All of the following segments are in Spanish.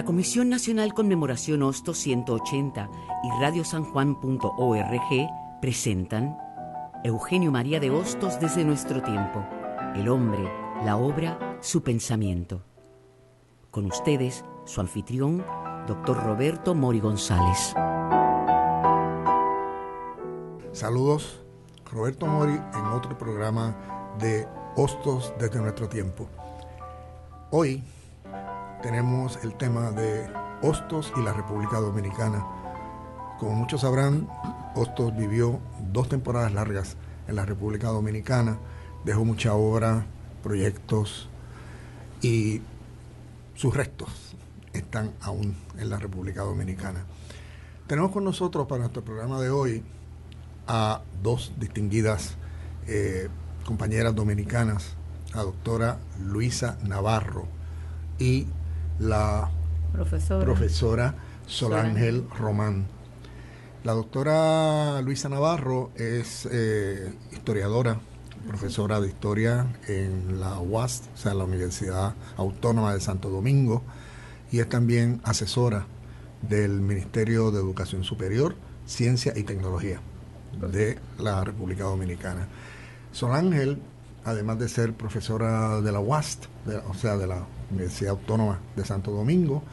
Comisión Nacional Conmemoración Hostos 180 y radiosanjuan.org presentan Eugenio María de Hostos desde nuestro tiempo. El hombre, la obra, su pensamiento. Con ustedes, su anfitrión, Dr. Roberto Mori González. Saludos, Roberto Mori en otro programa de Hostos desde nuestro tiempo. Hoy tenemos el tema de Hostos y la República Dominicana. Como muchos sabrán, Hostos vivió 2 temporadas largas en la República Dominicana, dejó mucha obra, proyectos y sus restos están aún en la República Dominicana. Tenemos con nosotros para nuestro programa de hoy a 2 distinguidas compañeras dominicanas, la doctora Luisa Navarro y la profesora Solángel Román. La doctora Luisa Navarro es historiadora, profesora de historia en la UAS, o sea, la Universidad Autónoma de Santo Domingo, y es también asesora del Ministerio de Educación Superior, Ciencia y Tecnología de la República Dominicana. Solángel, además de ser profesora de la UAST, o sea, de la Universidad Autónoma de Santo Domingo,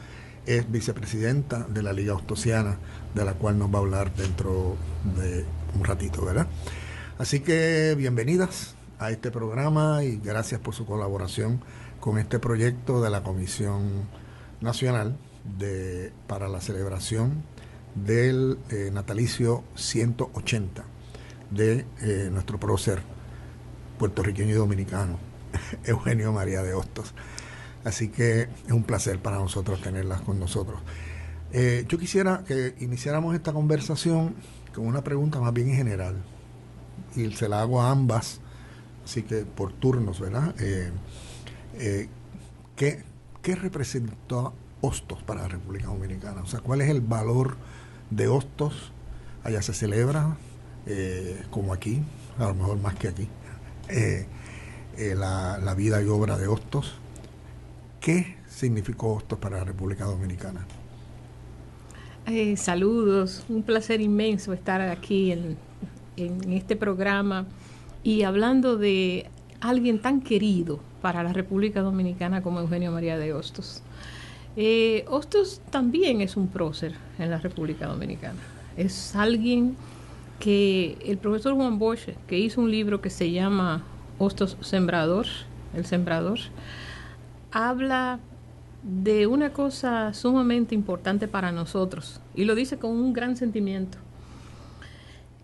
es vicepresidenta de la Liga Hostosiana, de la cual nos va a hablar dentro de un ratito, ¿verdad? Así que bienvenidas a este programa y gracias por su colaboración con este proyecto de la Comisión Nacional para la celebración del natalicio 180 de nuestro prócer puertorriqueño y dominicano, Eugenio María de Hostos. Así que es un placer para nosotros tenerlas con nosotros. Yo quisiera que iniciáramos esta conversación con una pregunta más bien general, y se la hago a ambas, así que por turnos, ¿verdad? ¿Qué representó Hostos para la República Dominicana? O sea, ¿cuál es el valor de Hostos? Allá se celebra, como aquí, a lo mejor más que aquí, la vida y obra de Hostos. ¿Qué significó Hostos para la República Dominicana? Saludos, un placer inmenso estar aquí en este programa y hablando de alguien tan querido para la República Dominicana como Eugenio María de Hostos. Hostos también es un prócer en la República Dominicana. Es alguien que el profesor Juan Bosch, que hizo un libro que se llama Hostos Sembrador, el Sembrador, habla de una cosa sumamente importante para nosotros y lo dice con un gran sentimiento,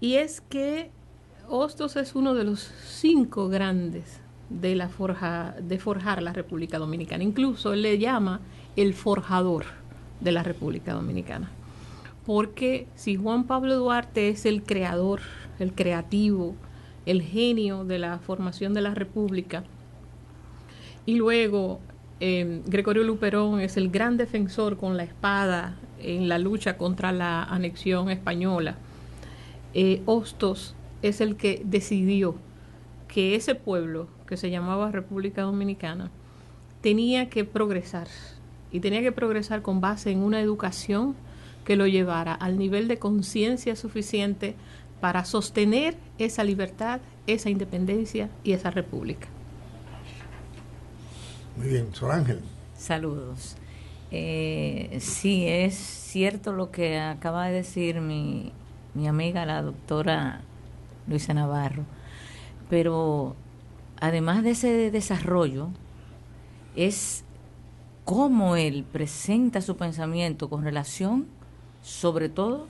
y es que Hostos es uno de los 5 grandes de forjar la República Dominicana. Incluso él le llama el forjador de la República Dominicana, porque si Juan Pablo Duarte es el creador, el creativo, el genio de la formación de la República, y luego Gregorio Luperón es el gran defensor con la espada en la lucha contra la anexión española, Hostos es el que decidió que ese pueblo que se llamaba República Dominicana tenía que progresar, y tenía que progresar con base en una educación que lo llevara al nivel de conciencia suficiente para sostener esa libertad, esa independencia y esa república. Muy bien, Solángel. Saludos. Sí, es cierto lo que acaba de decir mi amiga, la doctora Luisa Navarro, pero además de ese desarrollo, es cómo él presenta su pensamiento con relación, sobre todo,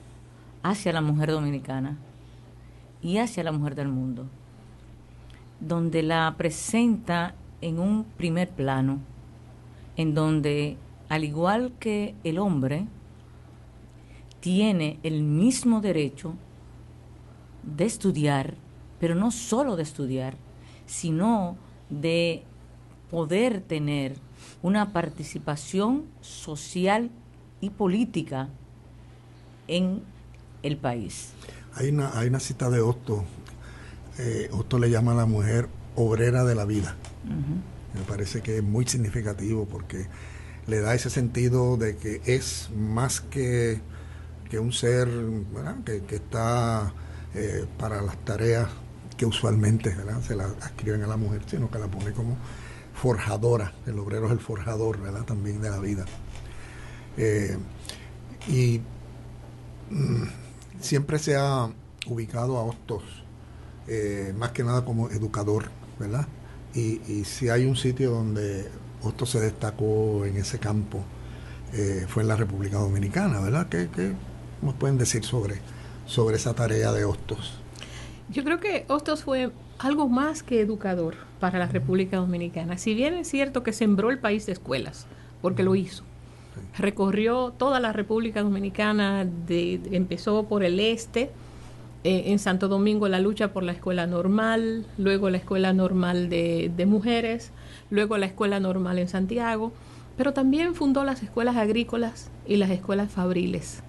hacia la mujer dominicana y hacia la mujer del mundo, donde la presenta en un primer plano, en donde, al igual que el hombre, tiene el mismo derecho de estudiar, pero no solo de estudiar, sino de poder tener una participación social y política en el país. Hay una cita de Hostos. Hostos le llama a la mujer obrera de la vida. Uh-huh. Me parece que es muy significativo porque le da ese sentido de que es más que un ser, ¿verdad?, que está para las tareas que usualmente, ¿verdad?, se las adscriben a la mujer, sino que la pone como forjadora. El obrero es el forjador, ¿verdad?, también de la vida. Siempre se ha ubicado a Hostos más que nada como educador, ¿verdad? Y si hay un sitio donde Hostos se destacó en ese campo, fue en la República Dominicana, ¿verdad? ¿Qué nos pueden decir sobre esa tarea de Hostos? Yo creo que Hostos fue algo más que educador para la República Dominicana. Si bien es cierto que sembró el país de escuelas, porque lo hizo. Recorrió toda la República Dominicana, empezó por el este, en Santo Domingo la lucha por la escuela normal, luego la escuela normal de mujeres, luego la escuela normal en Santiago, pero también fundó las escuelas agrícolas y las escuelas fabriles.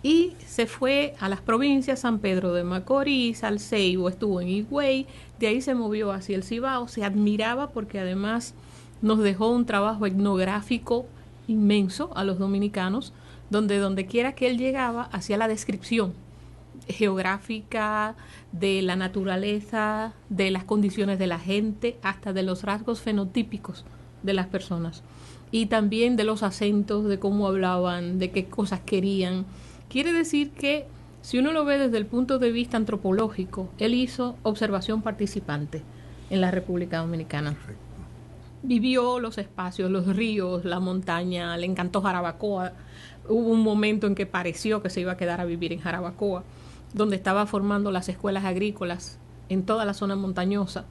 Y se fue a las provincias, San Pedro de Macorís, al Ceibo, estuvo en Higüey, de ahí se movió hacia el Cibao, se admiraba porque además nos dejó un trabajo etnográfico inmenso a los dominicanos, donde quiera que él llegaba hacía la descripción geográfica de la naturaleza, de las condiciones de la gente, hasta de los rasgos fenotípicos de las personas, y también de los acentos, de cómo hablaban, de qué cosas querían. Quiere decir que si uno lo ve desde el punto de vista antropológico, él hizo observación participante en la República Dominicana. Perfecto. Vivió los espacios, los ríos, la montaña, le encantó Jarabacoa. Hubo un momento en que pareció que se iba a quedar a vivir en Jarabacoa, donde estaba formando las escuelas agrícolas en toda la zona montañosa.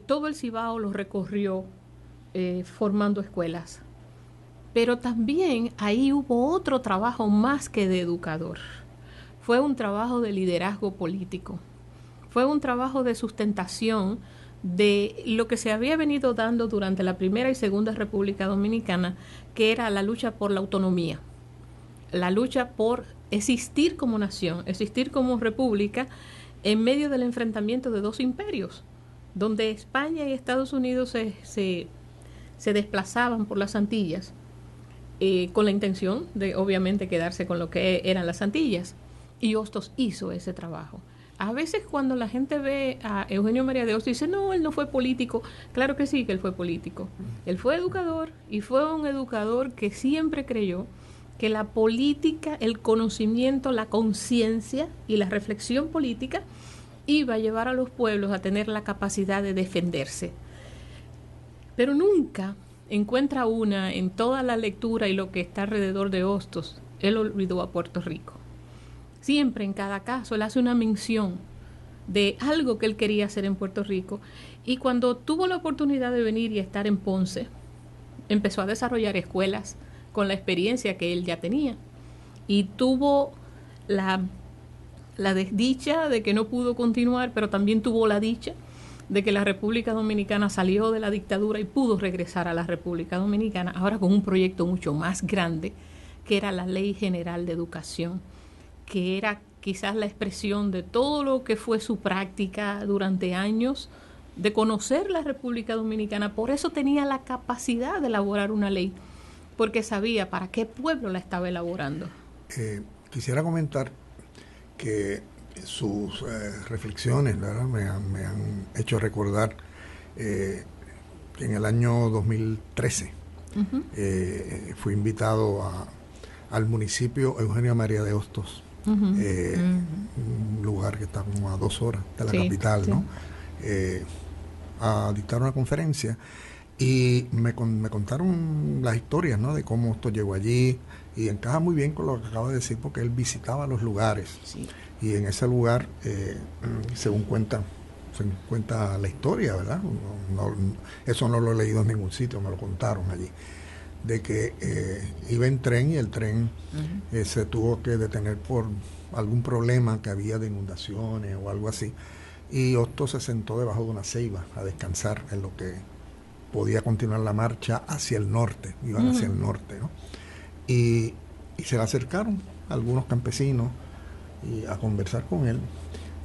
Todo el Cibao lo recorrió formando escuelas. Pero también ahí hubo otro trabajo más que de educador. Fue un trabajo de liderazgo político. Fue un trabajo de sustentación de lo que se había venido dando durante la Primera y Segunda República Dominicana, que era la lucha por la autonomía, la lucha por existir como nación, existir como república en medio del enfrentamiento de dos imperios, donde España y Estados Unidos se desplazaban por las Antillas, con la intención de obviamente quedarse con lo que eran las Antillas, y Hostos hizo ese trabajo. A veces cuando la gente ve a Eugenio María de Hostos dice, no, él no fue político. Claro que sí, que él fue político. Él fue educador, y fue un educador que siempre creyó que la política, el conocimiento, la conciencia y la reflexión política iba a llevar a los pueblos a tener la capacidad de defenderse. Pero nunca encuentra en toda la lectura y lo que está alrededor de Hostos, él olvidó a Puerto Rico. Siempre, en cada caso, él hace una mención de algo que él quería hacer en Puerto Rico, y cuando tuvo la oportunidad de venir y estar en Ponce, empezó a desarrollar escuelas con la experiencia que él ya tenía, y tuvo la desdicha de que no pudo continuar, pero también tuvo la dicha de que la República Dominicana salió de la dictadura y pudo regresar a la República Dominicana, ahora con un proyecto mucho más grande, que era la Ley General de Educación, que era quizás la expresión de todo lo que fue su práctica durante años de conocer la República Dominicana. Por eso tenía la capacidad de elaborar una ley, porque sabía para qué pueblo la estaba elaborando. Quisiera comentar que sus reflexiones, ¿verdad?, me han hecho recordar que en el año 2013 fui invitado al municipio Eugenio María de Hostos, un lugar que está como a 2 horas de la capital, ¿no? A dictar una conferencia, y me contaron las historias, ¿no?, de cómo Hostos llegó allí, y encaja muy bien con lo que acaba de decir, porque él visitaba los lugares, y en ese lugar, según cuenta la historia, ¿verdad? Eso no lo he leído en ningún sitio, me lo contaron allí, de que iba en tren, y el tren se tuvo que detener por algún problema que había de inundaciones o algo así, y Hostos se sentó debajo de una ceiba a descansar en lo que podía continuar la marcha hacia el norte, iban hacia el norte, ¿no? Y se le acercaron algunos campesinos a conversar con él,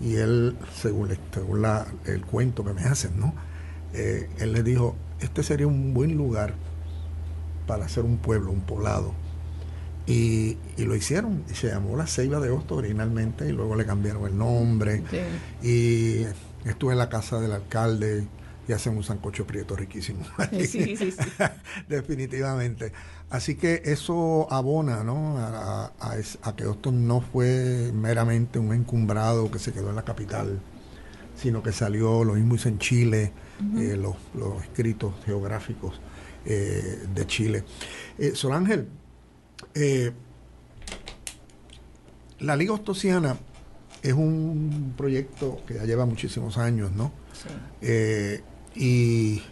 y él, según el cuento que me hacen, ¿no? Él les dijo, este sería un buen lugar para hacer un pueblo, un poblado. Y lo hicieron, y se llamó La Ceiba de Hostos originalmente, y luego le cambiaron el nombre. Sí. Y estuve en la casa del alcalde y hacen un sancocho prieto riquísimo. Sí. Definitivamente. Así que eso abona, ¿no?, a que Hostos no fue meramente un encumbrado que se quedó en la capital, sino que salió, lo mismo hizo en Chile, los escritos geográficos de Chile. Sol Ángel, la Liga Hostosiana es un proyecto que ya lleva muchísimos años, ¿no? Sí. Y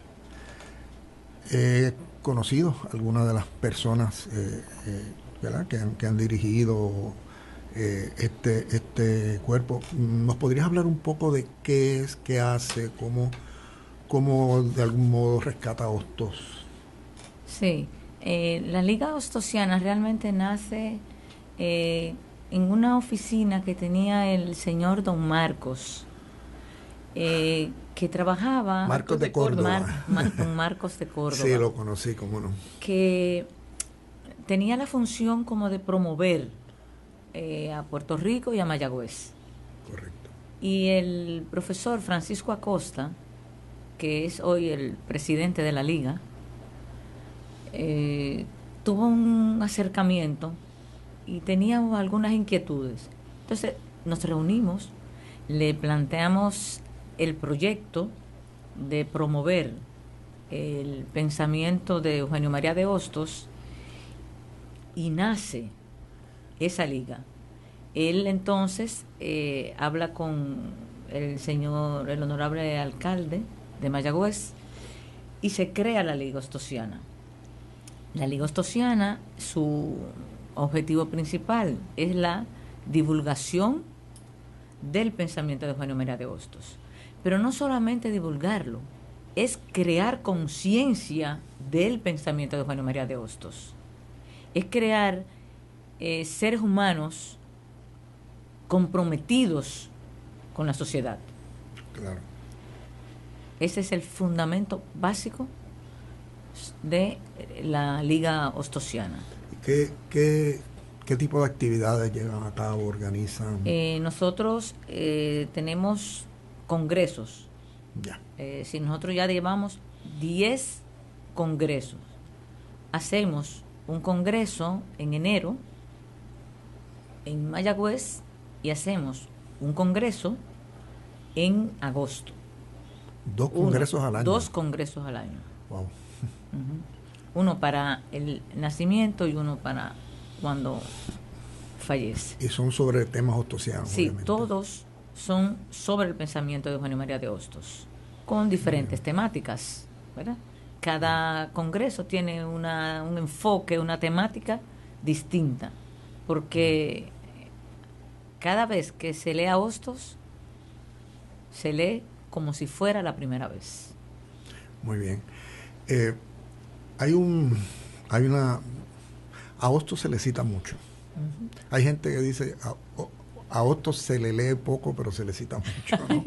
he conocido algunas de las personas ¿verdad?, que han dirigido este cuerpo. ¿Nos podrías hablar un poco de qué es, qué hace, cómo de algún modo rescata Hostos? Sí. La Liga Hostosiana realmente nace en una oficina que tenía el señor Don Marcos, que trabajaba... Marcos de Córdoba. Don Marcos de Córdoba. Sí, lo conocí, cómo no. Que tenía la función como de promover a Puerto Rico y a Mayagüez. Correcto. Y el profesor Francisco Acosta, que es hoy el presidente de la Liga, tuvo un acercamiento y teníamos algunas inquietudes. Entonces nos reunimos, le planteamos el proyecto de promover el pensamiento de Eugenio María de Hostos y nace esa liga. Él entonces habla con el honorable alcalde de Mayagüez y se crea la Liga Hostosiana. La Liga Hostosiana, su objetivo principal es la divulgación del pensamiento de Eugenio María de Hostos. Pero no solamente divulgarlo, es crear conciencia del pensamiento de Eugenio María de Hostos. Es crear seres humanos comprometidos con la sociedad. Claro. Ese es el fundamento básico de la Liga Hostosiana. ¿Qué tipo de actividades llevan a cabo, organizan? Nosotros tenemos congresos. Ya. Si nosotros ya llevamos 10 congresos. Hacemos un congreso en enero en Mayagüez y hacemos un congreso en agosto. ¿Dos congresos al año? 2 congresos al año. Wow. Uno para el nacimiento y uno para cuando fallece. Y son sobre temas hostosianos. Sí, obviamente. Todos son sobre el pensamiento de Eugenio María de Hostos, con diferentes temáticas, ¿verdad? Cada congreso tiene un enfoque, una temática distinta, porque cada vez que se lee a Hostos, se lee como si fuera la primera vez. Muy bien. A Hostos se le cita mucho. Hay gente que dice a Hostos se le lee poco, pero se le cita mucho, ¿no?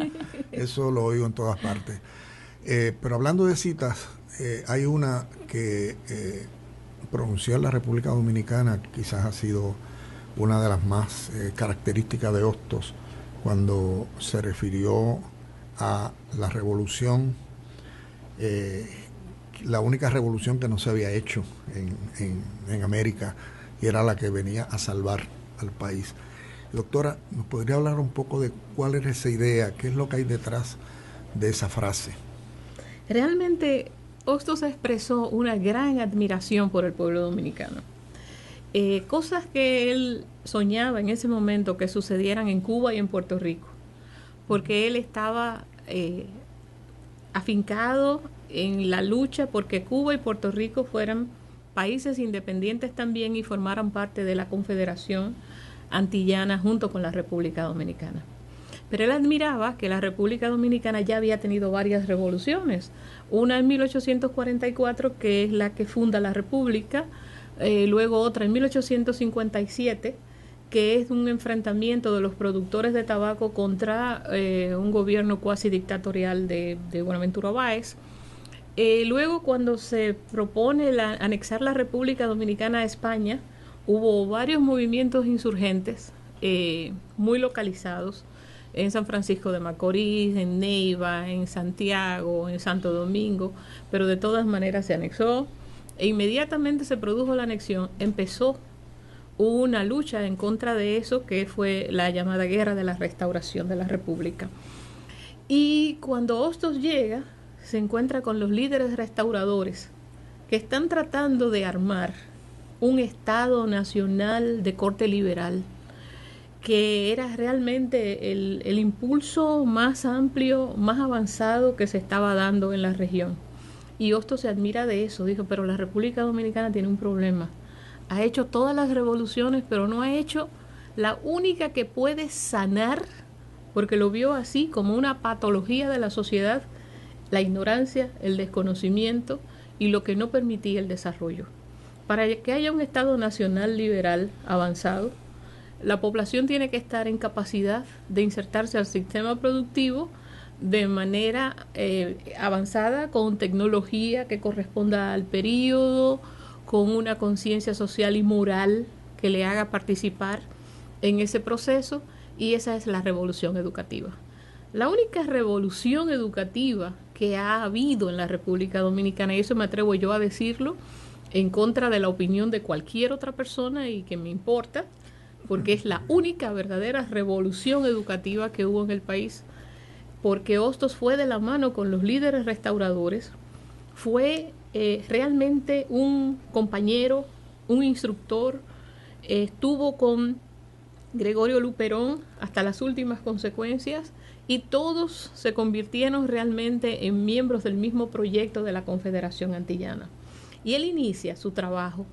Eso lo oigo en todas partes. Pero hablando de citas, hay una que pronunció en la República Dominicana, quizás ha sido una de las más características de Hostos, cuando se refirió a la revolución, la única revolución que no se había hecho en América, y era la que venía a salvar al país. Doctora, ¿nos podría hablar un poco de cuál es esa idea? ¿Qué es lo que hay detrás de esa frase? Realmente, Hostos expresó una gran admiración por el pueblo dominicano. Cosas que él soñaba en ese momento que sucedieran en Cuba y en Puerto Rico, porque él estaba afincado en la lucha porque Cuba y Puerto Rico fueran países independientes también y formaran parte de la Confederación Antillana junto con la República Dominicana. Pero él admiraba que la República Dominicana ya había tenido varias revoluciones. Una en 1844, que es la que funda la República, luego otra en 1857, que es un enfrentamiento de los productores de tabaco contra un gobierno cuasi dictatorial de Buenaventura Báez. Luego, cuando se propone anexar la República Dominicana a España, hubo varios movimientos insurgentes muy localizados en San Francisco de Macorís, en Neiva, en Santiago, en Santo Domingo, pero de todas maneras se anexó e inmediatamente se produjo la anexión. Hubo una lucha en contra de eso, que fue la llamada Guerra de la Restauración de la República. Y cuando Hostos llega, se encuentra con los líderes restauradores que están tratando de armar un Estado nacional de corte liberal, que era realmente el impulso más amplio, más avanzado que se estaba dando en la región. Y Hostos se admira de eso, dijo, pero la República Dominicana tiene un problema. Ha hecho todas las revoluciones, pero no ha hecho la única que puede sanar, porque lo vio así como una patología de la sociedad, la ignorancia, el desconocimiento y lo que no permitía el desarrollo. Para que haya un Estado nacional liberal avanzado, la población tiene que estar en capacidad de insertarse al sistema productivo de manera avanzada, con tecnología que corresponda al periodo, con una conciencia social y moral que le haga participar en ese proceso, y esa es la revolución educativa. La única revolución educativa que ha habido en la República Dominicana, y eso me atrevo yo a decirlo, en contra de la opinión de cualquier otra persona y que me importa, porque es la única verdadera revolución educativa que hubo en el país, porque Hostos fue de la mano con los líderes restauradores, fue realmente un compañero, un instructor, estuvo con Gregorio Luperón hasta las últimas consecuencias, y todos se convirtieron realmente en miembros del mismo proyecto de la Confederación Antillana. Y él inicia su trabajo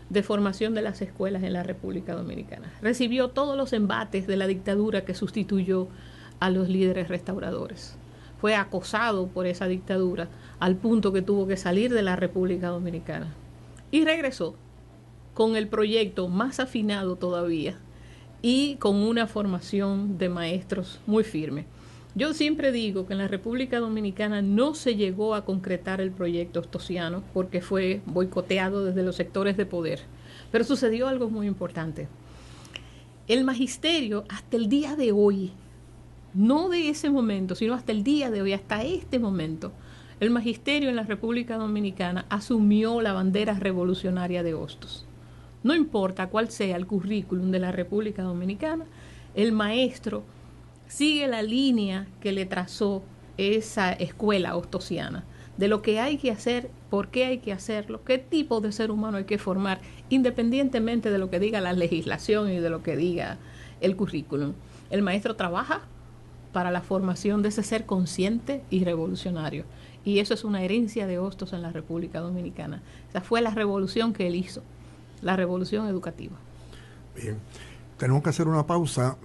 de formación de las escuelas en la República Dominicana. Recibió todos los embates de la dictadura que sustituyó a los líderes restauradores. Fue acosado por esa dictadura al punto que tuvo que salir de la República Dominicana. Y regresó con el proyecto más afinado todavía y con una formación de maestros muy firme. Yo siempre digo que en la República Dominicana no se llegó a concretar el proyecto hostosiano porque fue boicoteado desde los sectores de poder. Pero sucedió algo muy importante. El magisterio, hasta el día de hoy, no de ese momento, sino hasta el día de hoy, hasta este momento, el magisterio en la República Dominicana asumió la bandera revolucionaria de Hostos. No importa cuál sea el currículum de la República Dominicana, el maestro sigue la línea que le trazó esa escuela hostosiana, de lo que hay que hacer, por qué hay que hacerlo, qué tipo de ser humano hay que formar, independientemente de lo que diga la legislación y de lo que diga el currículum. El maestro trabaja para la formación de ese ser consciente y revolucionario, y eso es una herencia de Hostos en la República Dominicana. Esa fue la revolución que él hizo, la revolución educativa. Bien, tenemos que hacer una pausa.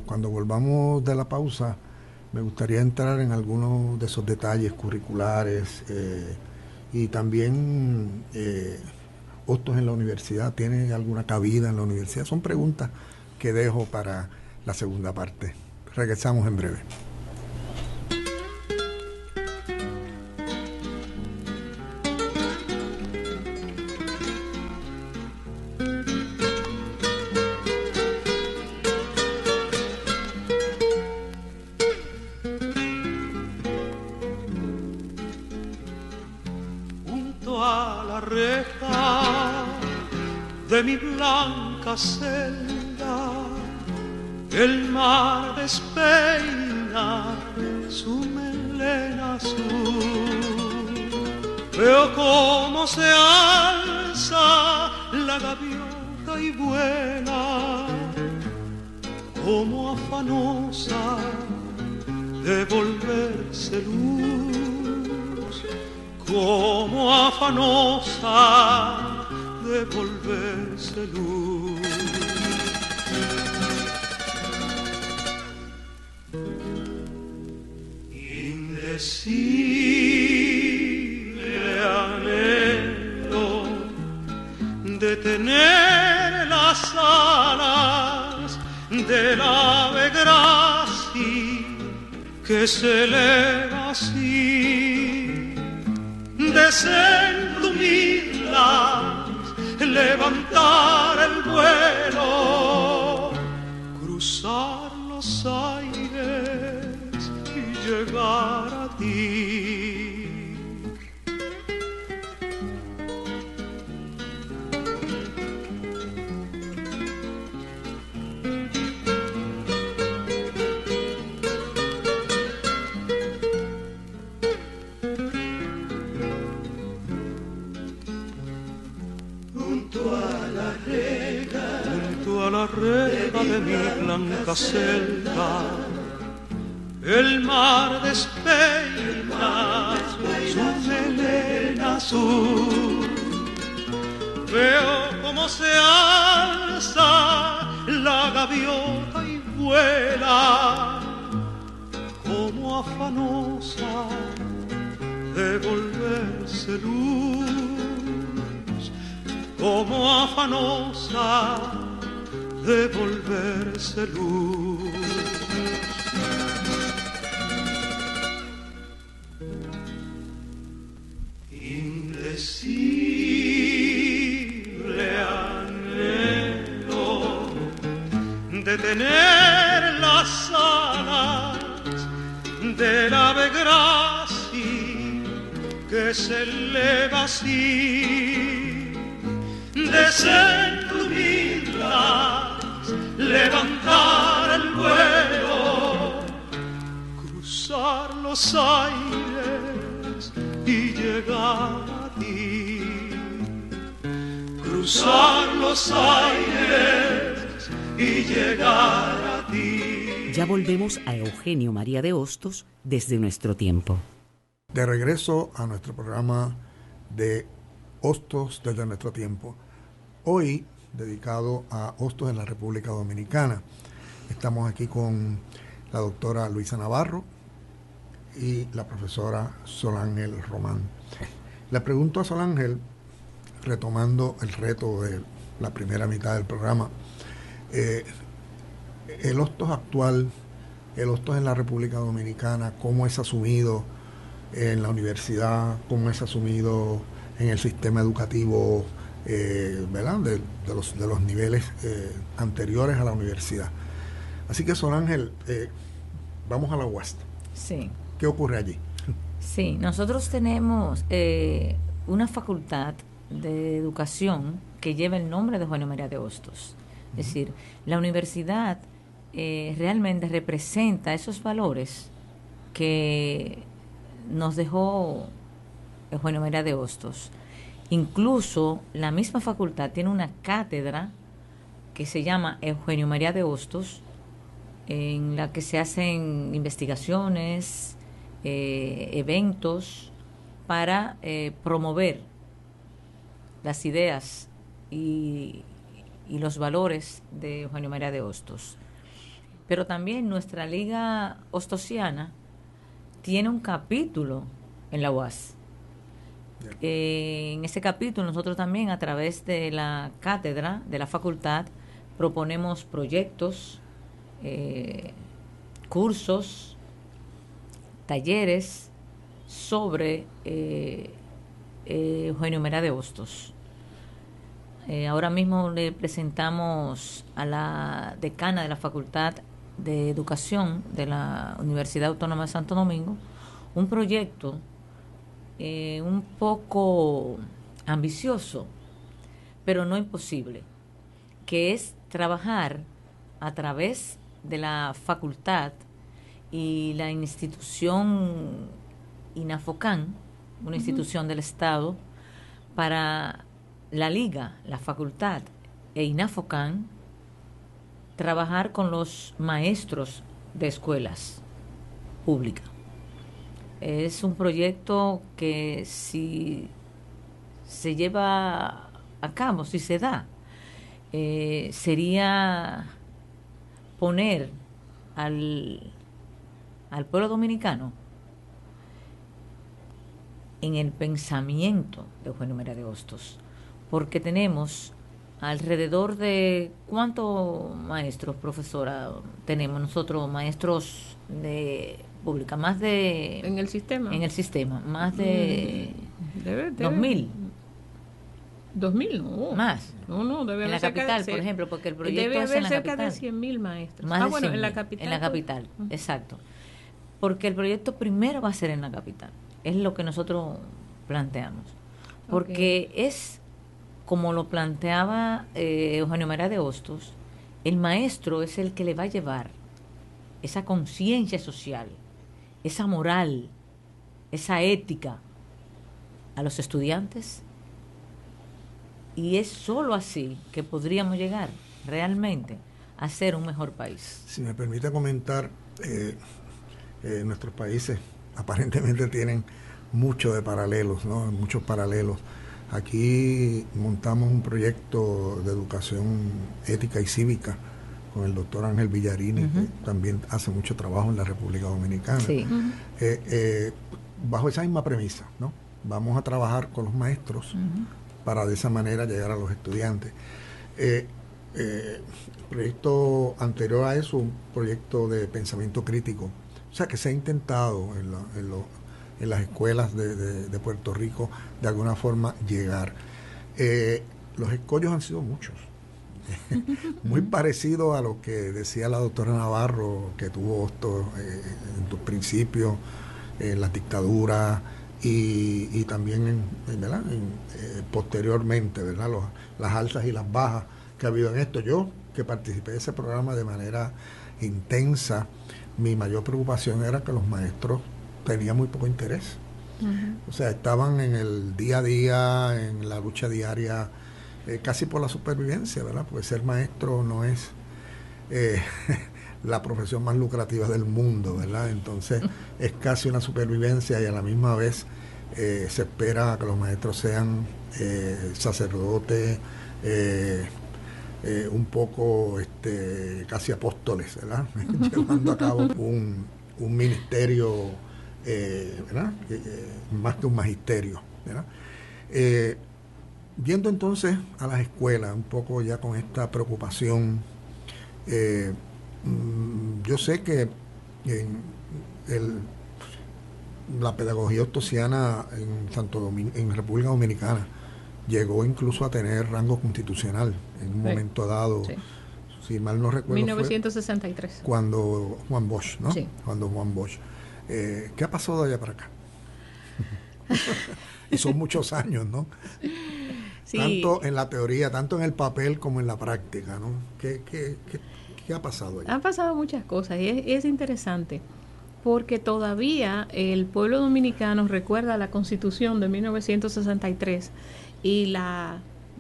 Cuando volvamos de la pausa, me gustaría entrar en algunos de esos detalles curriculares y también Hostos en la universidad, ¿tiene alguna cabida en la universidad? Son preguntas que dejo para la segunda parte. Regresamos en breve. De mi blanca celda, el mar despeina su melena azul. Veo cómo se alza la gaviota y vuela, como afanosa de volverse luz, como afanosa de volverse luz. Indecible anhelo de tener las alas del ave grácil que se eleva así desentumirlas, levantar el vuelo, cruzar los aires y llegar a ti. La rega de mi blanca celda, el mar despeina su melena azul. Veo cómo se alza la gaviota y vuela, como afanosa de volverse luz, como afanosa de volverse luz. Indecible anhelo de tener las alas del ave grácil que se eleva así, desentumirla, levantar el vuelo, cruzar los aires y llegar a ti, cruzar los aires y llegar a ti. Ya volvemos a Eugenio María de Hostos desde nuestro tiempo. De regreso a nuestro programa de Hostos desde nuestro tiempo. Hoy dedicado a hostos en la República Dominicana. Estamos aquí con la doctora Luisa Navarro y la profesora Solángel Román. Le pregunto a Solángel, retomando el reto de la primera mitad del programa, el hostos actual, el hostos en la República Dominicana, ¿cómo es asumido en la universidad? ¿Cómo es asumido en el sistema educativo, ¿verdad? De los niveles anteriores a la universidad? Así que, Solángel, vamos a la UAS. Sí. ¿Qué ocurre allí? Sí, nosotros tenemos una facultad de educación que lleva el nombre de Eugenio María de Hostos. Es decir, la universidad realmente representa esos valores que nos dejó Eugenio María de Hostos. Incluso la misma facultad tiene una cátedra que se llama Eugenio María de Hostos, en la que se hacen investigaciones, eventos para promover las ideas y los valores de Eugenio María de Hostos. Pero también nuestra Liga Hostosiana tiene un capítulo en la UAS. En ese capítulo nosotros también, a través de la cátedra de la facultad, proponemos proyectos, cursos, talleres sobre Eugenio María de Hostos. Ahora mismo le presentamos a la decana de la Facultad de Educación de la Universidad Autónoma de Santo Domingo un proyecto un poco ambicioso, pero no imposible, que es trabajar a través de la facultad y la institución INAFOCAN, una institución del Estado, para la Liga, la facultad e INAFOCAN, trabajar con los maestros de escuelas públicas. Es un proyecto que, si se lleva a cabo, si se da, sería poner al pueblo dominicano en el pensamiento de Eugenio María de Hostos, porque tenemos alrededor de, ¿cuántos maestros, profesora, tenemos nosotros, maestros de pública? Más de... ¿En el sistema? En el sistema, más de Debe, 2000. 2000, no. Más. No, debe en haber la capital, por ejemplo, porque el proyecto debe es haber en la cerca capital. de 100.000 maestros. Más de Bueno, 100.000, en la capital. En la capital, exacto. Porque el proyecto primero va a ser en la capital. Es lo que nosotros planteamos. Porque es como lo planteaba Eugenio María de Hostos, el maestro es el que le va a llevar esa conciencia social, esa moral, esa ética a los estudiantes, y es solo así que podríamos llegar realmente a ser un mejor país. Si me permite comentar, nuestros países aparentemente tienen mucho de paralelos, ¿no? Muchos paralelos. Aquí montamos un proyecto de educación ética y cívica con el doctor Ángel Villarini, que también hace mucho trabajo en la República Dominicana. Sí. Bajo esa misma premisa, ¿no? Vamos a trabajar con los maestros para de esa manera llegar a los estudiantes. El proyecto anterior a eso, un proyecto de pensamiento crítico, o sea, que se ha intentado en las escuelas de Puerto Rico de alguna forma llegar. Los escollos han sido muchos, muy parecido a lo que decía la doctora Navarro, que tuvo Hostos en tus principios, en la dictadura y también posteriormente, ¿verdad? Las altas y las bajas que ha habido en esto. Yo, que participé de ese programa de manera intensa, mi mayor preocupación era que los maestros tenían muy poco interés. O sea, estaban en el día a día, en la lucha diaria, casi por la supervivencia, ¿verdad? Porque ser maestro no es la profesión más lucrativa del mundo, ¿verdad? Entonces es casi una supervivencia, y a la misma vez se espera que los maestros sean sacerdotes, un poco casi apóstoles, ¿verdad? Llevando a cabo un ministerio, ¿verdad? Más que un magisterio, ¿verdad? Viendo entonces a las escuelas, un poco ya con esta preocupación, yo sé que la pedagogía hostosiana en República Dominicana llegó incluso a tener rango constitucional en un momento dado, si mal no recuerdo, 1963. Cuando Juan Bosch, ¿no? Sí. Cuando Juan Bosch. ¿Qué ha pasado de allá para acá? Y son muchos años, ¿no? Sí. Tanto en la teoría, tanto en el papel como en la práctica, ¿no? ¿Qué ha pasado allá? Han pasado muchas cosas y es interesante porque todavía el pueblo dominicano recuerda la Constitución de 1963 y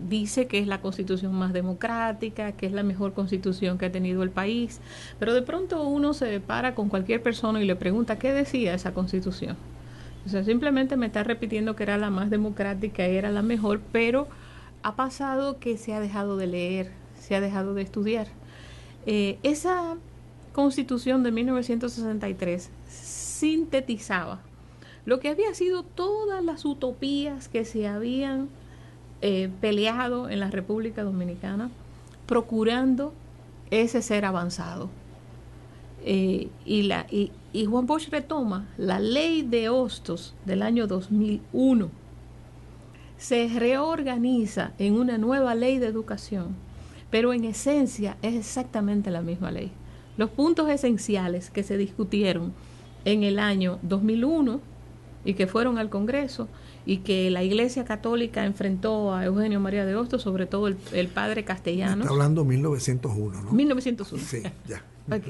dice que es la constitución más democrática, que es la mejor constitución que ha tenido el país, pero de pronto uno se para con cualquier persona y le pregunta qué decía esa constitución. O sea, simplemente me está repitiendo que era la más democrática, era la mejor, pero ha pasado que se ha dejado de leer, se ha dejado de estudiar. Esa constitución de 1963 sintetizaba lo que había sido todas las utopías que se habían peleado en la República Dominicana, procurando ese ser avanzado. Y Juan Bosch retoma la ley de Hostos del año 2001, se reorganiza en una nueva ley de educación, pero en esencia es exactamente la misma ley. Los puntos esenciales que se discutieron en el año 2001 y que fueron al Congreso y que la Iglesia Católica enfrentó a Eugenio María de Hostos, sobre todo el padre Castellanos. Está hablando 1901, ¿no? 1901. Sí, ya.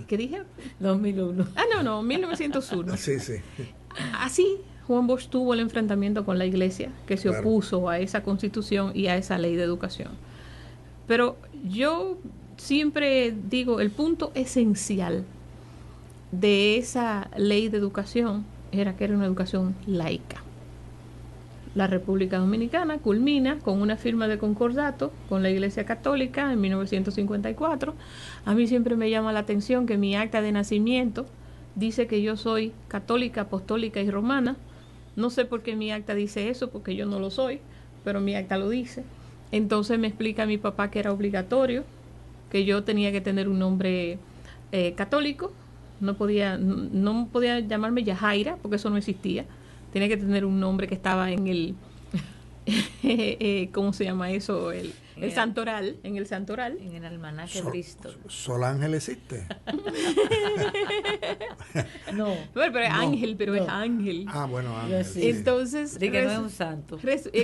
¿Qué dije? 2001. No, 1901. Sí. Así, Juan Bosch tuvo el enfrentamiento con la Iglesia, que se opuso a esa Constitución y a esa ley de educación. Pero yo siempre digo, el punto esencial de esa ley de educación era que era una educación laica. La República Dominicana culmina con una firma de concordato con la Iglesia Católica en 1954. A mí siempre me llama la atención que mi acta de nacimiento dice que yo soy católica, apostólica y romana. No sé por qué mi acta dice eso, porque yo no lo soy, pero mi acta lo dice. Entonces me explica mi papá que era obligatorio, que yo tenía que tener un nombre católico. No podía llamarme Yajaira, porque eso no existía. Tenía que tener un nombre que estaba en ¿cómo se llama eso? El santoral, en el santoral. En el almanaque Bristol. ¿Sol Ángel existe? No. Bueno, pero es No, ángel, pero no. es ángel. Ah, bueno, Ángel. Sí. Entonces, De que no es un santo.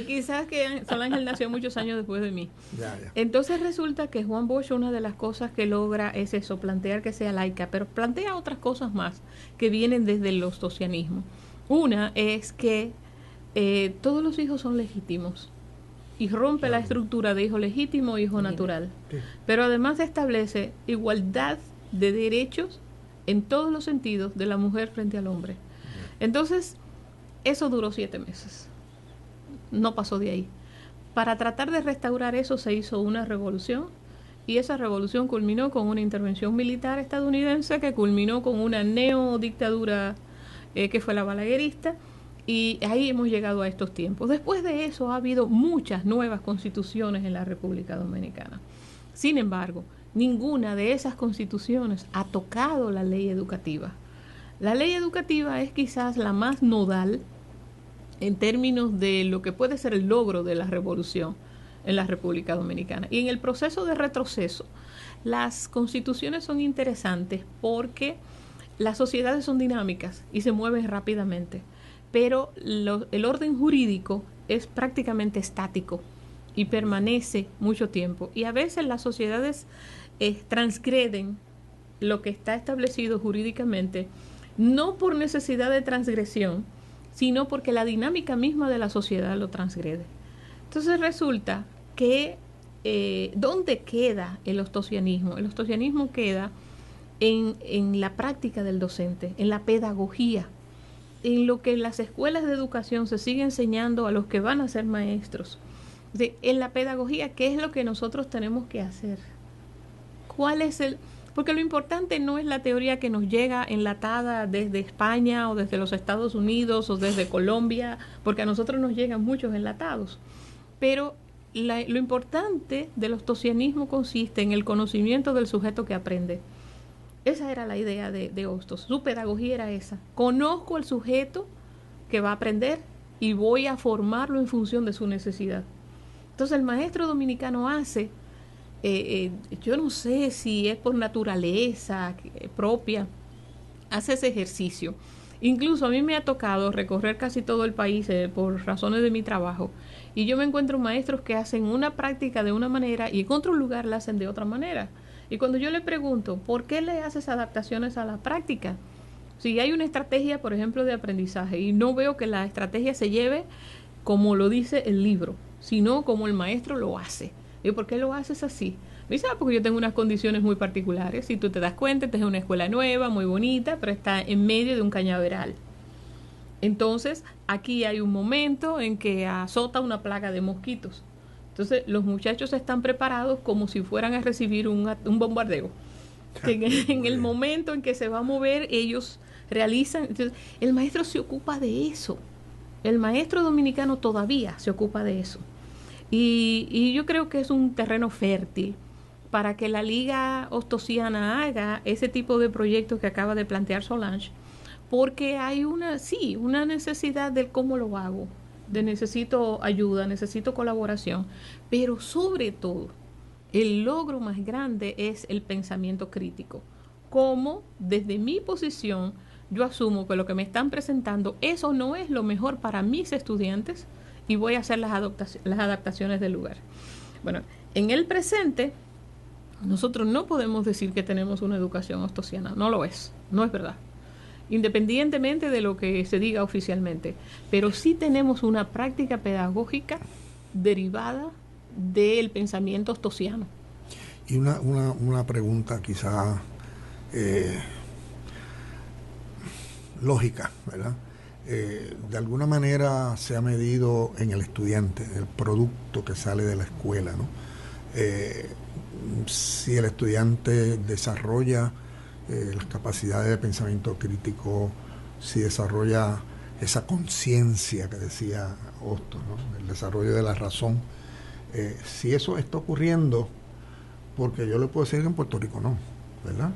quizás que Sol Ángel nació muchos años después de mí. Ya. Entonces resulta que Juan Bosch, una de las cosas que logra es eso, plantear que sea laica, pero plantea otras cosas más que vienen desde el ostosianismo. Una es que todos los hijos son legítimos y rompe la estructura de hijo legítimo e hijo natural. Sí. Pero además establece igualdad de derechos en todos los sentidos de la mujer frente al hombre. Entonces, eso duró 7 meses. No pasó de ahí. Para tratar de restaurar eso se hizo una revolución, y esa revolución culminó con una intervención militar estadounidense que culminó con una neodictadura que fue la balaguerista, y ahí hemos llegado a estos tiempos. Después de eso ha habido muchas nuevas constituciones en la República Dominicana. Sin embargo, ninguna de esas constituciones ha tocado la ley educativa. La ley educativa es quizás la más nodal en términos de lo que puede ser el logro de la revolución en la República Dominicana. Y en el proceso de retroceso, las constituciones son interesantes porque las sociedades son dinámicas y se mueven rápidamente, pero el orden jurídico es prácticamente estático y permanece mucho tiempo. Y a veces las sociedades transgreden lo que está establecido jurídicamente, no por necesidad de transgresión, sino porque la dinámica misma de la sociedad lo transgrede. Entonces resulta que ¿dónde queda el ostosianismo? El ostosianismo queda en la práctica del docente, en la pedagogía, en lo que en las escuelas de educación se sigue enseñando a los que van a ser maestros. En la pedagogía, ¿qué es lo que nosotros tenemos que hacer? ¿Cuál es el...? Porque lo importante no es la teoría que nos llega enlatada desde España o desde los Estados Unidos o desde Colombia, porque a nosotros nos llegan muchos enlatados. Pero lo importante del ostosianismo consiste en el conocimiento del sujeto que aprende. Esa era la idea de Hostos. Su pedagogía era esa. Conozco al sujeto que va a aprender y voy a formarlo en función de su necesidad. Entonces el maestro dominicano hace... yo no sé si es por naturaleza propia, hace ese ejercicio. Incluso a mí me ha tocado recorrer casi todo el país por razones de mi trabajo, y yo me encuentro maestros que hacen una práctica de una manera y en otro lugar la hacen de otra manera. Y cuando yo le pregunto, ¿por qué le haces adaptaciones a la práctica? Si hay una estrategia, por ejemplo, de aprendizaje, y no veo que la estrategia se lleve como lo dice el libro, sino como el maestro lo hace. ¿Y por qué lo haces así? Me dice, porque yo tengo unas condiciones muy particulares. Si tú te das cuenta, esta es una escuela nueva, muy bonita, pero está en medio de un cañaveral. Entonces, aquí hay un momento en que azota una plaga de mosquitos. Entonces, los muchachos están preparados como si fueran a recibir un bombardeo. En el momento en que se va a mover, ellos realizan... Entonces, el maestro se ocupa de eso. El maestro dominicano todavía se ocupa de eso. Y yo creo que es un terreno fértil para que la Liga Hostosiana haga ese tipo de proyectos que acaba de plantear Solange, porque hay una necesidad del cómo lo hago, de necesito ayuda, necesito colaboración, pero sobre todo el logro más grande es el pensamiento crítico. Como desde mi posición yo asumo que lo que me están presentando, eso no es lo mejor para mis estudiantes, y voy a hacer las adaptaciones del lugar. Bueno, en el presente, nosotros no podemos decir que tenemos una educación hostosiana. No lo es, no es verdad. Independientemente de lo que se diga oficialmente. Pero sí tenemos una práctica pedagógica derivada del pensamiento hostosiano. Y una pregunta quizá lógica, ¿verdad? De alguna manera se ha medido en el estudiante, el producto que sale de la escuela, ¿no? Si el estudiante desarrolla las capacidades de pensamiento crítico, si desarrolla esa conciencia que decía Hostos, ¿no? El desarrollo de la razón, si eso está ocurriendo, porque yo le puedo decir que en Puerto Rico no, ¿verdad?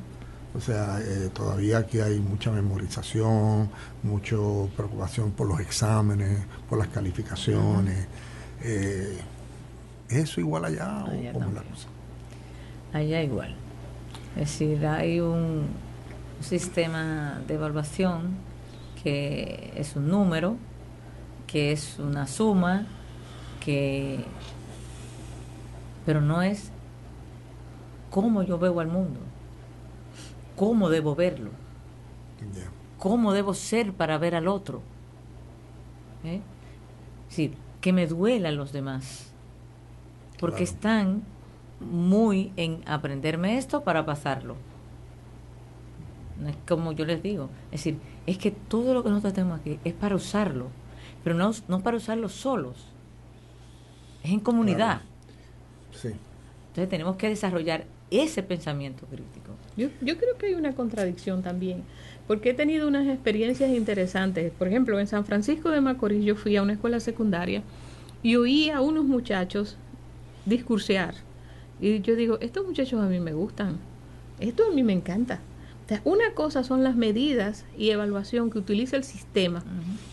O sea, todavía aquí hay mucha memorización, mucha preocupación por los exámenes, por las calificaciones. ¿Es eso igual allá o Allá cómo es la también. cosa? Allá igual. Es decir, hay un sistema de evaluación que es un número, que es una suma, pero no es cómo yo veo al mundo, cómo debo verlo, Ya. cómo debo ser para ver al otro. Es decir, que me duelan los demás, porque Claro. están muy en aprenderme esto para pasarlo. No es como yo les digo, es decir, es que todo lo que nosotros tenemos aquí es para usarlo, pero no para usarlo solos, es en comunidad. Sí. Entonces tenemos que desarrollar ese pensamiento crítico. Yo creo que hay una contradicción también, porque he tenido unas experiencias interesantes. Por ejemplo, en San Francisco de Macorís yo fui a una escuela secundaria y oí a unos muchachos discursear. Y yo digo, estos muchachos a mí me gustan, esto a mí me encanta. O sea, una cosa son las medidas y evaluación que utiliza el sistema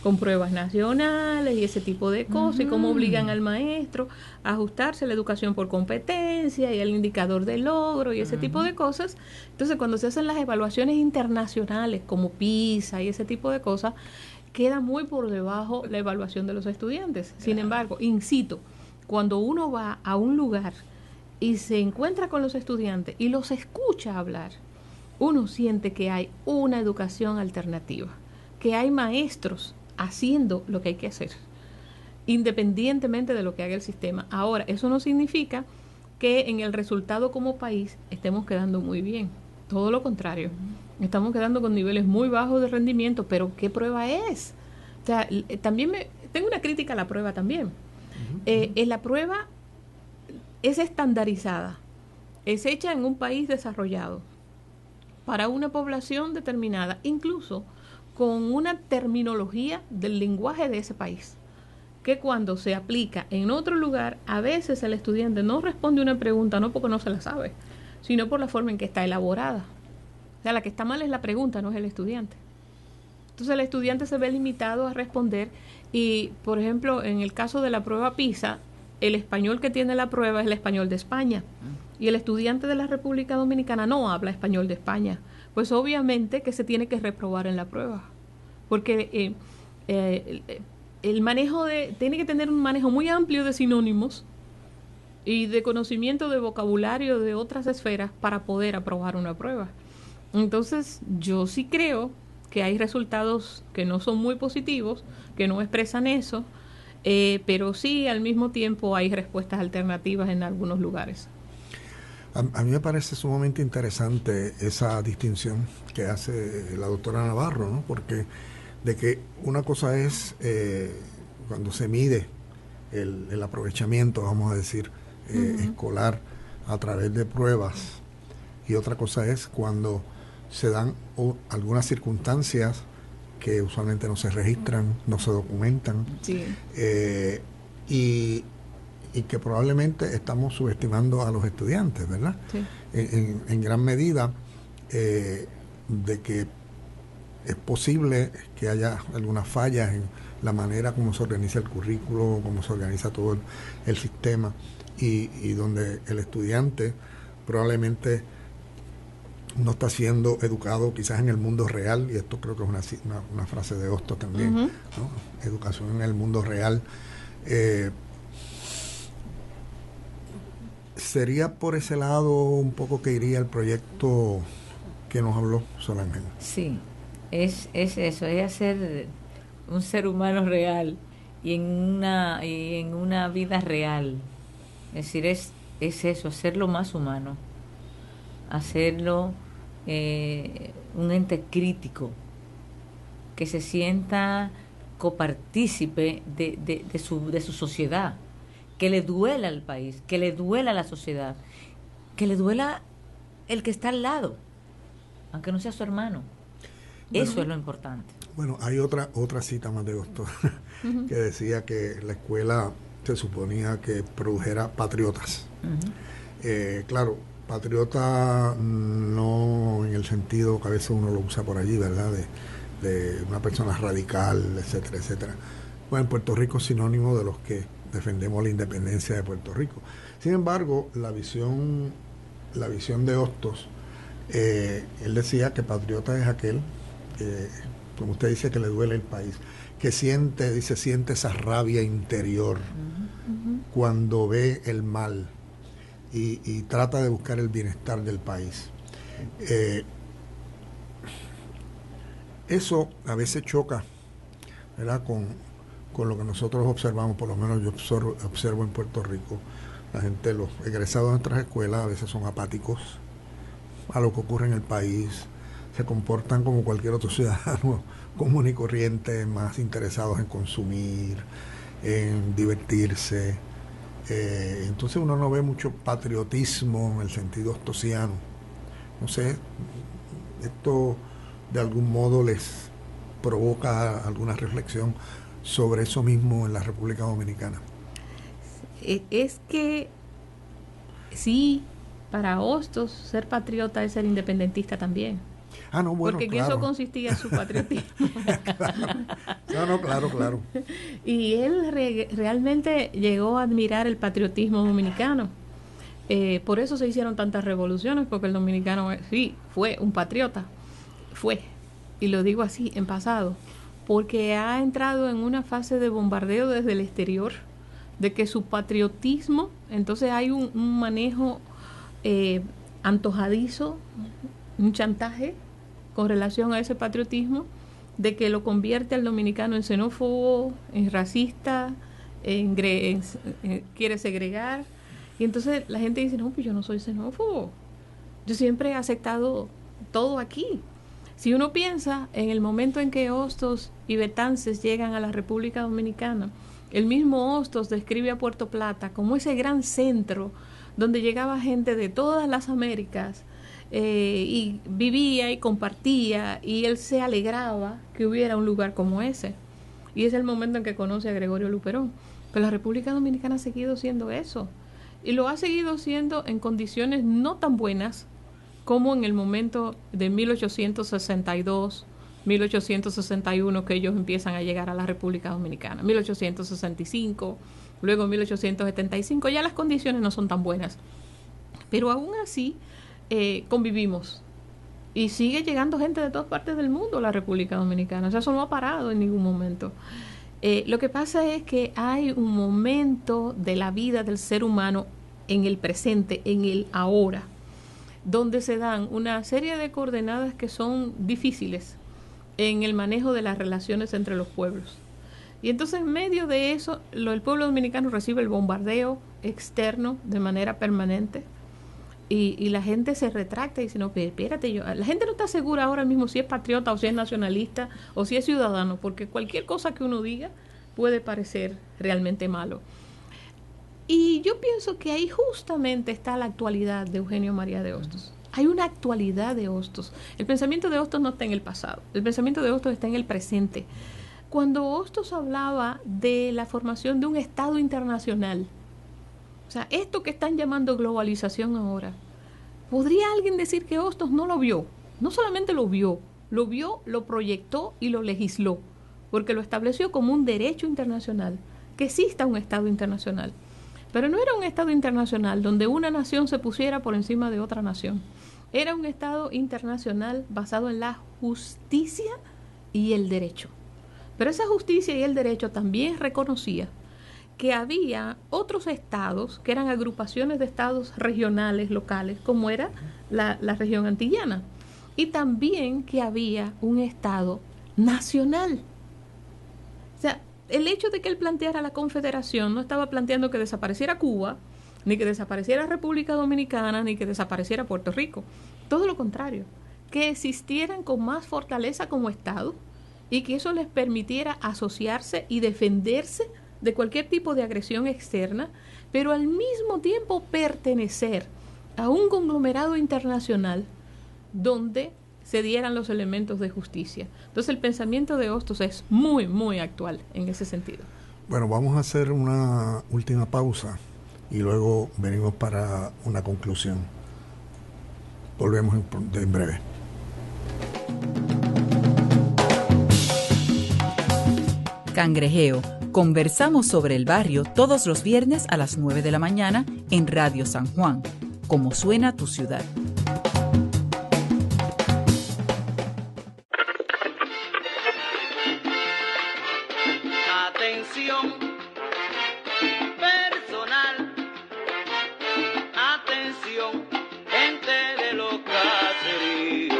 con pruebas nacionales y ese tipo de cosas, y cómo obligan al maestro a ajustarse a la educación por competencia y al indicador de logro y ese tipo de cosas. Entonces, cuando se hacen las evaluaciones internacionales como PISA y ese tipo de cosas, queda muy por debajo la evaluación de los estudiantes. Sin embargo, incito, cuando uno va a un lugar y se encuentra con los estudiantes y los escucha hablar, uno siente que hay una educación alternativa, que hay maestros haciendo lo que hay que hacer, independientemente de lo que haga el sistema. Ahora, eso no significa que en el resultado como país estemos quedando muy bien. Todo lo contrario. Estamos quedando con niveles muy bajos de rendimiento, pero ¿qué prueba es? O sea, también tengo una crítica a la prueba también. La prueba es estandarizada, es hecha en un país desarrollado, para una población determinada, incluso con una terminología del lenguaje de ese país, que cuando se aplica en otro lugar, a veces el estudiante no responde una pregunta no porque no se la sabe, sino por la forma en que está elaborada. O sea, la que está mal es la pregunta, no es el estudiante. Entonces el estudiante se ve limitado a responder y, por ejemplo, en el caso de la prueba PISA, el español que tiene la prueba es el español de España. Y el estudiante de la República Dominicana no habla español de España, pues obviamente que se tiene que reprobar en la prueba, porque el manejo tiene que tener un manejo muy amplio de sinónimos y de conocimiento de vocabulario de otras esferas para poder aprobar una prueba. Entonces, yo sí creo que hay resultados que no son muy positivos, que no expresan eso, pero sí al mismo tiempo hay respuestas alternativas en algunos lugares. A mí me parece sumamente interesante esa distinción que hace la doctora Navarro, ¿no? Porque de que una cosa es cuando se mide el aprovechamiento, vamos a decir, escolar a través de pruebas, y otra cosa es cuando se dan algunas circunstancias que usualmente no se registran, no se documentan, Sí. Y que probablemente estamos subestimando a los estudiantes, ¿verdad? Sí. En gran medida, de que es posible que haya algunas fallas en la manera como se organiza el currículo, cómo se organiza todo el sistema, y donde el estudiante probablemente no está siendo educado quizás en el mundo real, y esto creo que es una frase de Hostos también, ¿no? Educación en el mundo real. ¿Sería por ese lado un poco que iría el proyecto que nos habló Sol Ángel? Sí, es eso, es hacer un ser humano real y en una vida real. Es decir, es eso, hacerlo más humano, hacerlo un ente crítico, que se sienta copartícipe de su sociedad, que le duela al país, que le duela a la sociedad, que le duela el que está al lado, aunque no sea su hermano. Eso es lo importante. Bueno, hay otra cita más de Hostos que decía que la escuela se suponía que produjera patriotas. Claro, patriota no en el sentido que a veces uno lo usa por allí, ¿verdad? De una persona radical, etcétera, etcétera. Bueno, en Puerto Rico es sinónimo de defendemos la independencia de Puerto Rico. Sin embargo, la visión de Hostos, él decía que patriota es aquel, como usted dice, que le duele el país, que siente esa rabia interior cuando ve el mal y trata de buscar el bienestar del país. Eso a veces choca, ¿verdad?, con lo que nosotros observamos, por lo menos yo observo en Puerto Rico. La gente, los egresados de nuestras escuelas a veces son apáticos a lo que ocurre en el país, se comportan como cualquier otro ciudadano común y corriente, más interesados en consumir, en divertirse. Entonces uno no ve mucho patriotismo en el sentido ostosiano. No sé, esto de algún modo les provoca alguna reflexión sobre eso mismo en la República Dominicana. Es que sí, para Hostos ser patriota es ser independentista también. Ah, no, bueno, porque claro. en eso consistía su patriotismo. Claro. Y él realmente llegó a admirar el patriotismo dominicano. Por eso se hicieron tantas revoluciones, porque el dominicano sí fue un patriota. Y lo digo así, en pasado, porque ha entrado en una fase de bombardeo desde el exterior, de que su patriotismo, entonces hay un manejo antojadizo, un chantaje con relación a ese patriotismo, de que lo convierte al dominicano en xenófobo, en racista, quiere segregar. Y entonces la gente dice, no, pues yo no soy xenófobo, yo siempre he aceptado todo aquí. Si uno piensa en el momento en que Hostos y Betances llegan a la República Dominicana, el mismo Hostos describe a Puerto Plata como ese gran centro donde llegaba gente de todas las Américas, y vivía y compartía, y él se alegraba que hubiera un lugar como ese. Y es el momento en que conoce a Gregorio Luperón. Pero la República Dominicana ha seguido siendo eso, y lo ha seguido siendo en condiciones no tan buenas como en el momento de 1862, 1861, que ellos empiezan a llegar a la República Dominicana, 1865, luego 1875, ya las condiciones no son tan buenas. Pero aún así convivimos, y sigue llegando gente de todas partes del mundo a la República Dominicana. O sea, eso no ha parado en ningún momento. Lo que pasa es que hay un momento de la vida del ser humano en el presente, en el ahora, donde se dan una serie de coordenadas que son difíciles en el manejo de las relaciones entre los pueblos. Y entonces en medio de eso, el pueblo dominicano recibe el bombardeo externo de manera permanente, y la gente se retracta y dice, no, pero espérate, la gente no está segura ahora mismo si es patriota o si es nacionalista o si es ciudadano, porque cualquier cosa que uno diga puede parecer realmente malo. Y yo pienso que ahí justamente está la actualidad de Eugenio María de Hostos. Hay una actualidad de Hostos. El pensamiento de Hostos no está en el pasado, el pensamiento de Hostos está en el presente. Cuando Hostos hablaba de la formación de un Estado internacional, o sea, esto que están llamando globalización ahora, ¿podría alguien decir que Hostos no lo vio? No solamente lo vio, lo proyectó y lo legisló, porque lo estableció como un derecho internacional, que exista un Estado internacional. Pero no era un Estado internacional donde una nación se pusiera por encima de otra nación. Era un Estado internacional basado en la justicia y el derecho. Pero esa justicia y el derecho también reconocía que había otros estados que eran agrupaciones de estados regionales, locales, como era la región antillana. Y también que había un Estado nacional. O sea, el hecho de que él planteara la confederación no estaba planteando que desapareciera Cuba, ni que desapareciera República Dominicana, ni que desapareciera Puerto Rico. Todo lo contrario, que existieran con más fortaleza como Estado y que eso les permitiera asociarse y defenderse de cualquier tipo de agresión externa, pero al mismo tiempo pertenecer a un conglomerado internacional donde se dieran los elementos de justicia. Entonces el pensamiento de Hostos es muy, muy actual en ese sentido. Bueno, vamos a hacer una última pausa y luego venimos para una conclusión. Volvemos en breve. Cangrejeo, Conversamos sobre el barrio todos los viernes a las 9 de la mañana en Radio San Juan. Cómo suena tu ciudad. Atención personal, atención gente de los caseríos.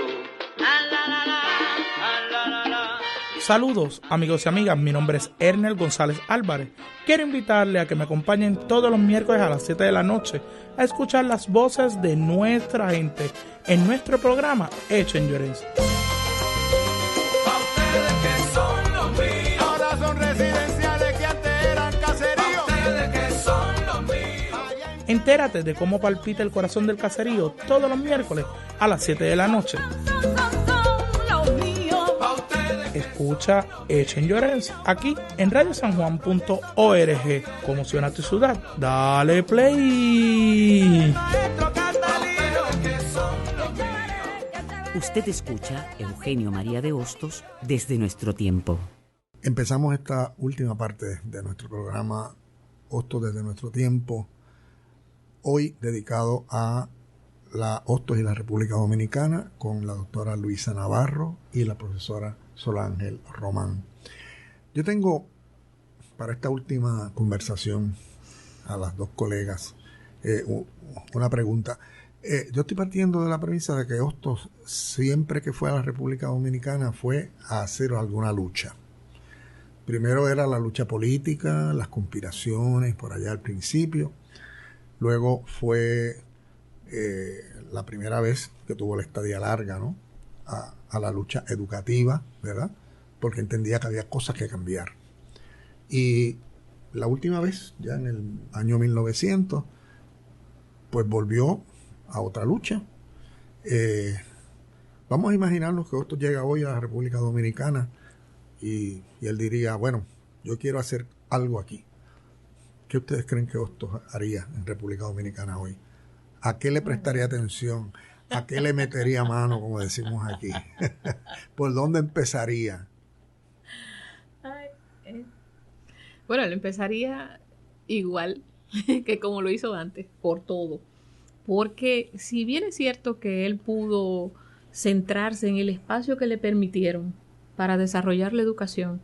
Saludos amigos y amigas, mi nombre es Ernel González Álvarez. Quiero invitarle a que me acompañen todos los miércoles a las 7 de la noche a escuchar las voces de nuestra gente en nuestro programa Echen Llorens. Entérate de cómo palpita el corazón del caserío todos los miércoles a las 7 de la noche. Escucha Echen Llorens aquí en radiosanjuan.org. ¿Cómo suena tu ciudad? Dale play. Usted escucha Eugenio María de Hostos desde nuestro tiempo. Empezamos esta última parte de nuestro programa Hostos desde nuestro tiempo, hoy dedicado a la Hostos y la República Dominicana, con la doctora Luisa Navarro y la profesora Solángel Román. Yo tengo para esta última conversación a las dos colegas una pregunta. Yo estoy partiendo de la premisa de que Hostos, siempre que fue a la República Dominicana, fue a hacer alguna lucha. Primero era la lucha política, las conspiraciones por allá al principio. Luego fue la primera vez que tuvo la estadía larga, ¿no? A la lucha educativa, ¿verdad? Porque entendía que había cosas que cambiar. Y la última vez, ya en el año 1900, pues volvió a otra lucha. Vamos a imaginarnos que Hostos llega hoy a la República Dominicana y él diría, bueno, yo quiero hacer algo aquí. ¿Qué ustedes creen que Hostos haría en República Dominicana hoy? ¿A qué le prestaría atención? ¿A qué le metería mano, como decimos aquí? ¿Por dónde empezaría? Bueno, él empezaría igual que como lo hizo antes, por todo. Porque si bien es cierto que él pudo centrarse en el espacio que le permitieron para desarrollar la educación,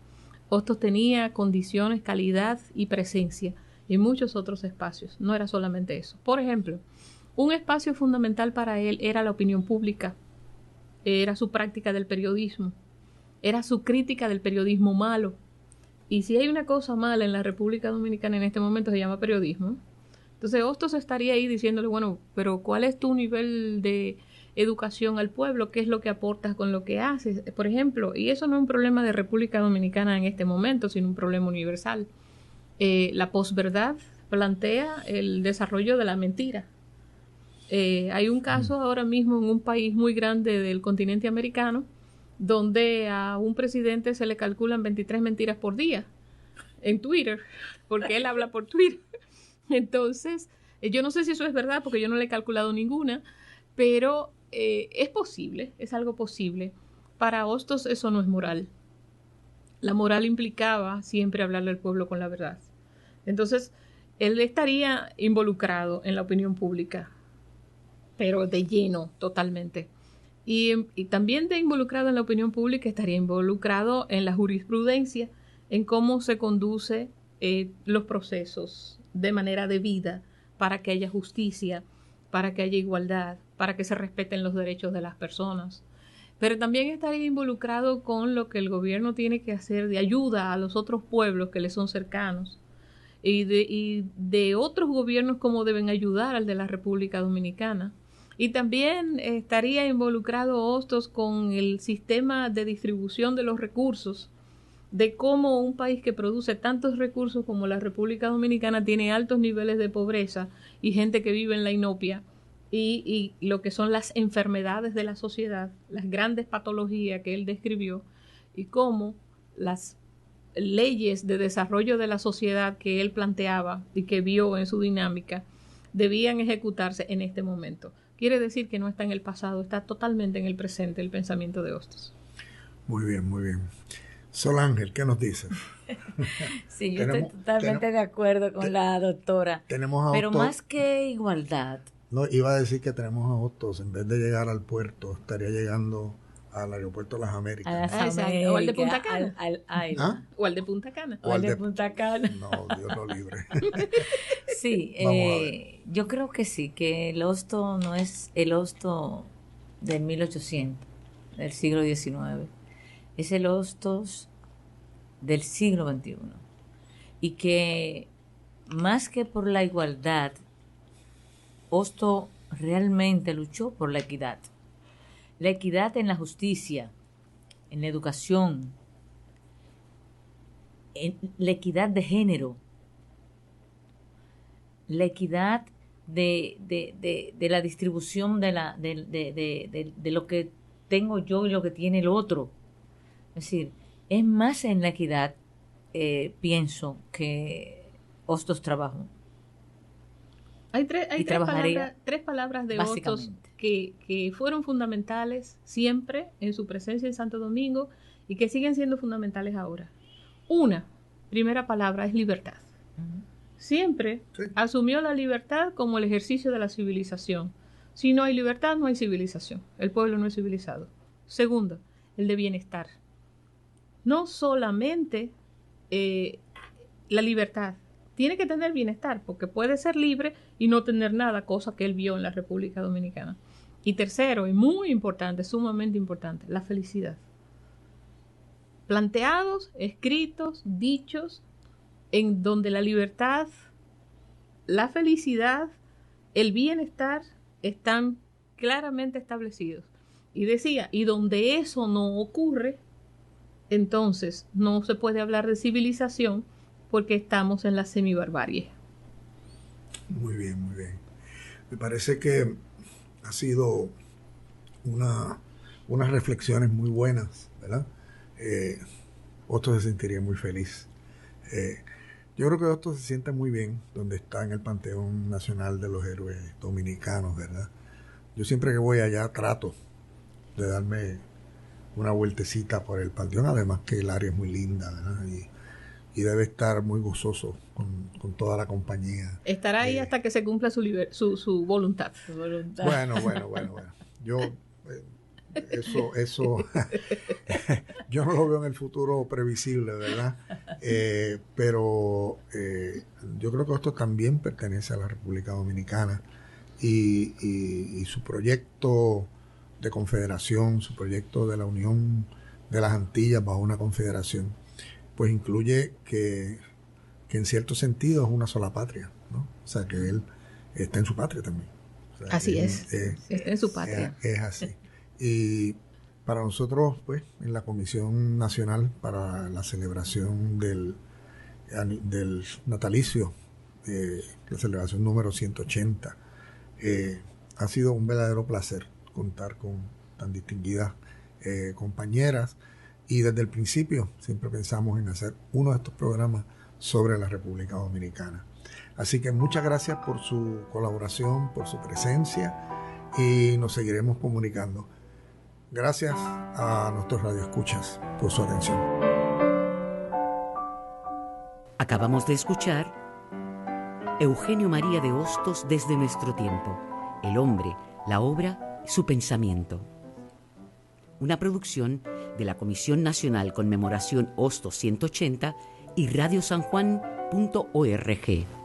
Hostos tenía condiciones, calidad y presencia en muchos otros espacios. No era solamente eso. Por ejemplo, un espacio fundamental para él era la opinión pública, era su práctica del periodismo, era su crítica del periodismo malo. Y si hay una cosa mala en la República Dominicana en este momento, se llama periodismo. Entonces Hostos estaría ahí diciéndole, bueno, pero ¿cuál es tu nivel de educación al pueblo? ¿Qué es lo que aportas con lo que haces? Por ejemplo, y eso no es un problema de República Dominicana en este momento, sino un problema universal. La posverdad plantea el desarrollo de la mentira. Hay un caso ahora mismo en un país muy grande del continente americano donde a un presidente se le calculan 23 mentiras por día en Twitter, porque él habla por Twitter. Entonces, yo no sé si eso es verdad, porque yo no le he calculado ninguna, pero es posible, es algo posible. Para Hostos eso no es moral. La moral implicaba siempre hablarle al pueblo con la verdad. Entonces, él estaría involucrado en la opinión pública, pero de lleno, totalmente. Y también de involucrado en la opinión pública estaría involucrado en la jurisprudencia, en cómo se conduce los procesos de manera debida para que haya justicia, para que haya igualdad, para que se respeten los derechos de las personas. Pero también estaría involucrado con lo que el gobierno tiene que hacer de ayuda a los otros pueblos que le son cercanos y de otros gobiernos cómo deben ayudar al de la República Dominicana. Y también estaría involucrado Hostos con el sistema de distribución de los recursos, de cómo un país que produce tantos recursos como la República Dominicana tiene altos niveles de pobreza y gente que vive en la inopia y lo que son las enfermedades de la sociedad, las grandes patologías que él describió y cómo las leyes de desarrollo de la sociedad que él planteaba y que vio en su dinámica debían ejecutarse en este momento. Quiere decir que no está en el pasado, está totalmente en el presente el pensamiento de Hostos. Muy bien, muy bien. Sol Ángel, ¿qué nos dices? Sí, yo estoy totalmente de acuerdo con la doctora. Pero Hostos, más que igualdad. no, iba a decir que tenemos a Hostos, en vez de llegar al puerto, estaría llegando al aeropuerto de las Américas. A las Exacto. Américas, O al de Punta Cana. ¿Ah? O al de Punta Cana. O al de Punta Cana. No, Dios lo libre. Sí, Vamos a ver. yo creo que sí, que el hosto no es el hosto del 1800, del siglo XIX. Es el hostos del siglo XXI. Y que más que por la igualdad, Hosto realmente luchó por la equidad. La equidad en la justicia, en la educación, en la equidad de género, la equidad de la distribución de lo que tengo yo y lo que tiene el otro. Es decir, es más en la equidad, pienso, que Hostos trabajó. Hay tres palabras de Hostos básicamente que fueron fundamentales siempre en su presencia en Santo Domingo y que siguen siendo fundamentales ahora. Una, primera palabra, es libertad. Siempre asumió la libertad como el ejercicio de la civilización. Si no hay libertad, no hay civilización. El pueblo no es civilizado. Segundo, el de bienestar. No solamente la libertad, tiene que tener bienestar, porque puede ser libre y no tener nada, cosa que él vio en la República Dominicana. Y tercero, y muy importante, sumamente importante, la felicidad. Planteados, escritos, dichos, en donde la libertad, la felicidad, el bienestar están claramente establecidos. Y decía, y donde eso no ocurre, entonces no se puede hablar de civilización porque estamos en la semibarbarie. Muy bien, muy bien. Me parece que ha sido unas reflexiones muy buenas, ¿verdad? Otto se sentiría muy feliz. Yo creo que Otto se siente muy bien donde está en el Panteón Nacional de los Héroes Dominicanos, ¿verdad? Yo siempre que voy allá trato de darme una vueltecita por el panteón, además que el área es muy linda, ¿verdad? Y debe estar muy gozoso con toda la compañía. Estará ahí hasta que se cumpla su voluntad. Su voluntad. Bueno. Yo eso yo no lo veo en el futuro previsible, ¿verdad? Pero yo creo que esto también pertenece a la República Dominicana y su proyecto de confederación, su proyecto de la unión de las Antillas bajo una confederación, pues incluye que en cierto sentido es una sola patria, ¿no? O sea, que él está en su patria también. O sea, así es, está en su patria. Es así. Y para nosotros, pues, en la Comisión Nacional para la celebración del natalicio, la celebración número 180, ha sido un verdadero placer contar con tan distinguidas compañeras, y desde el principio siempre pensamos en hacer uno de estos programas sobre la República Dominicana. Así que muchas gracias por su colaboración, por su presencia, y nos seguiremos comunicando. Gracias a nuestros radioescuchas por su atención. Acabamos de escuchar Eugenio María de Hostos desde nuestro tiempo, el hombre, la obra, su pensamiento. Una producción de la Comisión Nacional Conmemoración Hostos 180 y radiosanjuan.org.